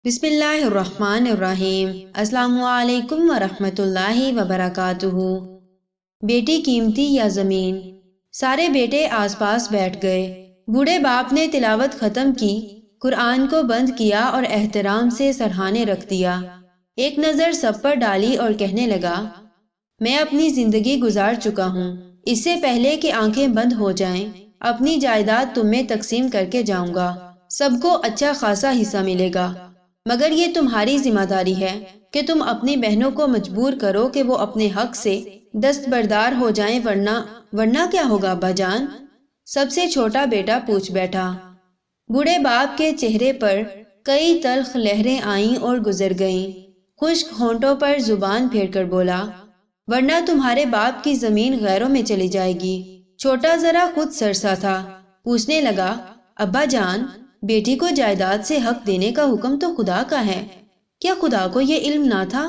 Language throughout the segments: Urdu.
بسم اللہ الرحمن الرحیم۔ السلام علیکم ورحمۃ اللہ وبرکاتہ۔ بیٹی قیمتی یا زمین؟ سارے بیٹے آس پاس بیٹھ گئے۔ بوڑھے باپ نے تلاوت ختم کی، قرآن کو بند کیا اور احترام سے سرہانے رکھ دیا۔ ایک نظر سب پر ڈالی اور کہنے لگا، میں اپنی زندگی گزار چکا ہوں، اس سے پہلے کہ آنکھیں بند ہو جائیں اپنی جائیداد تم میں تقسیم کر کے جاؤں گا۔ سب کو اچھا خاصا حصہ ملے گا، مگر یہ تمہاری ذمہ داری ہے کہ تم اپنی بہنوں کو مجبور کرو کہ وہ اپنے حق سے دستبردار ہو جائیں، ورنہ کیا ہوگا ابا جان؟ سب سے چھوٹا بیٹا پوچھ بیٹھا۔ بوڑھے باپ کے چہرے پر کئی تلخ لہریں آئیں اور گزر گئیں۔ خشک ہونٹوں پر زبان پھیر کر بولا، ورنہ تمہارے باپ کی زمین غیروں میں چلی جائے گی۔ چھوٹا ذرا خود سرسا تھا، پوچھنے لگا، ابا جان، بیٹی کو جائیداد سے حق دینے کا حکم تو خدا کا ہے، کیا خدا کو یہ علم نہ تھا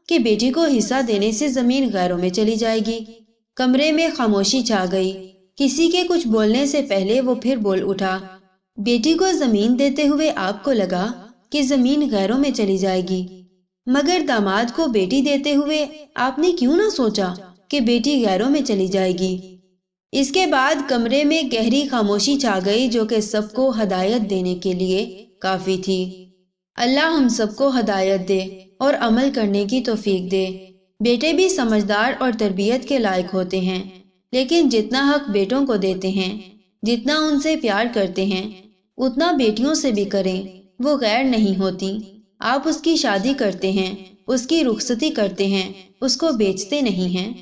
کہ بیٹی کو حصہ دینے سے زمین غیروں میں چلی جائے گی؟ کمرے میں خاموشی چھا گئی۔ کسی کے کچھ بولنے سے پہلے وہ پھر بول اٹھا، بیٹی کو زمین دیتے ہوئے آپ کو لگا کہ زمین غیروں میں چلی جائے گی، مگر داماد کو بیٹی دیتے ہوئے آپ نے کیوں نہ سوچا کہ بیٹی غیروں میں چلی جائے گی؟ اس کے بعد کمرے میں گہری خاموشی چھا گئی جو کہ سب کو ہدایت دینے کے لیے کافی تھی۔ اللہ ہم سب کو ہدایت دے اور عمل کرنے کی توفیق دے۔ بیٹے بھی سمجھدار اور تربیت کے لائق ہوتے ہیں، لیکن جتنا حق بیٹوں کو دیتے ہیں، جتنا ان سے پیار کرتے ہیں، اتنا بیٹیوں سے بھی کریں۔ وہ غیر نہیں ہوتی، آپ اس کی شادی کرتے ہیں، اس کی رخصتی کرتے ہیں، اس کو بیچتے نہیں ہیں۔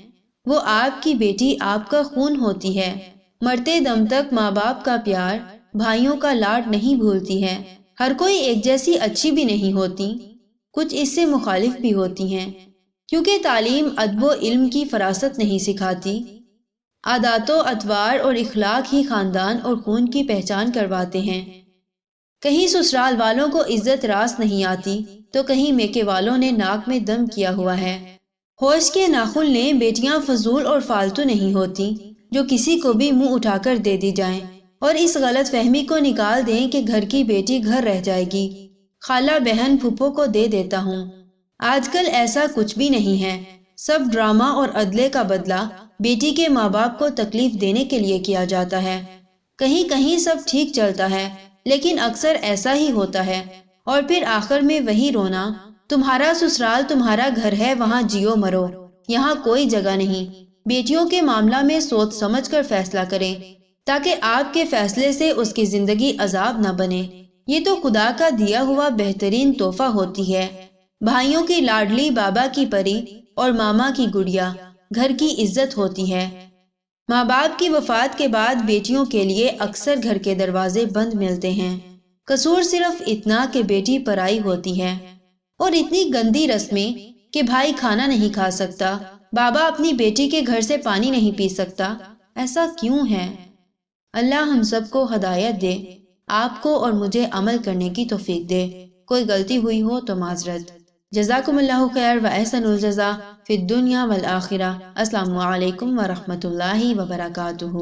وہ آپ کی بیٹی آپ کا خون ہوتی ہے، مرتے دم تک ماں باپ کا پیار، بھائیوں کا لاڈ نہیں بھولتی ہے۔ ہر کوئی ایک جیسی اچھی بھی نہیں ہوتی، کچھ اس سے مخالف بھی ہوتی ہیں، کیونکہ تعلیم ادب و علم کی فراست نہیں سکھاتی۔ عادات و اطوار اور اخلاق ہی خاندان اور خون کی پہچان کرواتے ہیں۔ کہیں سسرال والوں کو عزت راست نہیں آتی تو کہیں میکے والوں نے ناک میں دم کیا ہوا ہے۔ ہوش کے ناخن لیں، بیٹیاں فضول اور فالتو نہیں ہوتی جو کسی کو بھی منہ اٹھا کر دے دی جائیں، اور اس غلط فہمی کو نکال دیں کہ گھر کی بیٹی گھر رہ جائے گی، خالہ بہن پھپھو کو دے دیتا ہوں۔ آج کل ایسا کچھ بھی نہیں ہے، سب ڈرامہ اور عدلے کا بدلہ بیٹی کے ماں باپ کو تکلیف دینے کے لیے کیا جاتا ہے۔ کہیں کہیں سب ٹھیک چلتا ہے، لیکن اکثر ایسا ہی ہوتا ہے، اور پھر آخر میں وہی رونا، تمہارا سسرال تمہارا گھر ہے، وہاں جیو مرو، یہاں کوئی جگہ نہیں۔ بیٹیوں کے معاملہ میں سوچ سمجھ کر فیصلہ کریں، تاکہ آپ کے فیصلے سے اس کی زندگی عذاب نہ بنے۔ یہ تو خدا کا دیا ہوا بہترین تحفہ ہوتی ہے، بھائیوں کی لاڈلی، بابا کی پری اور ماما کی گڑیا، گھر کی عزت ہوتی ہے۔ ماں باپ کی وفات کے بعد بیٹیوں کے لیے اکثر گھر کے دروازے بند ملتے ہیں۔ قصور صرف اتنا کہ بیٹی پرائی ہوتی ہے، اور اتنی گندی رسمیں کہ بھائی کھانا نہیں کھا سکتا، بابا اپنی بیٹی کے گھر سے پانی نہیں پی سکتا۔ ایسا کیوں ہے؟ اللہ ہم سب کو ہدایت دے، آپ کو اور مجھے عمل کرنے کی توفیق دے۔ کوئی غلطی ہوئی ہو تو معذرت۔ جزاکم اللہ خیر و احسن الجزا فی الدنیا والآخرہ۔ السلام علیکم ورحمۃ اللہ وبرکاتہ۔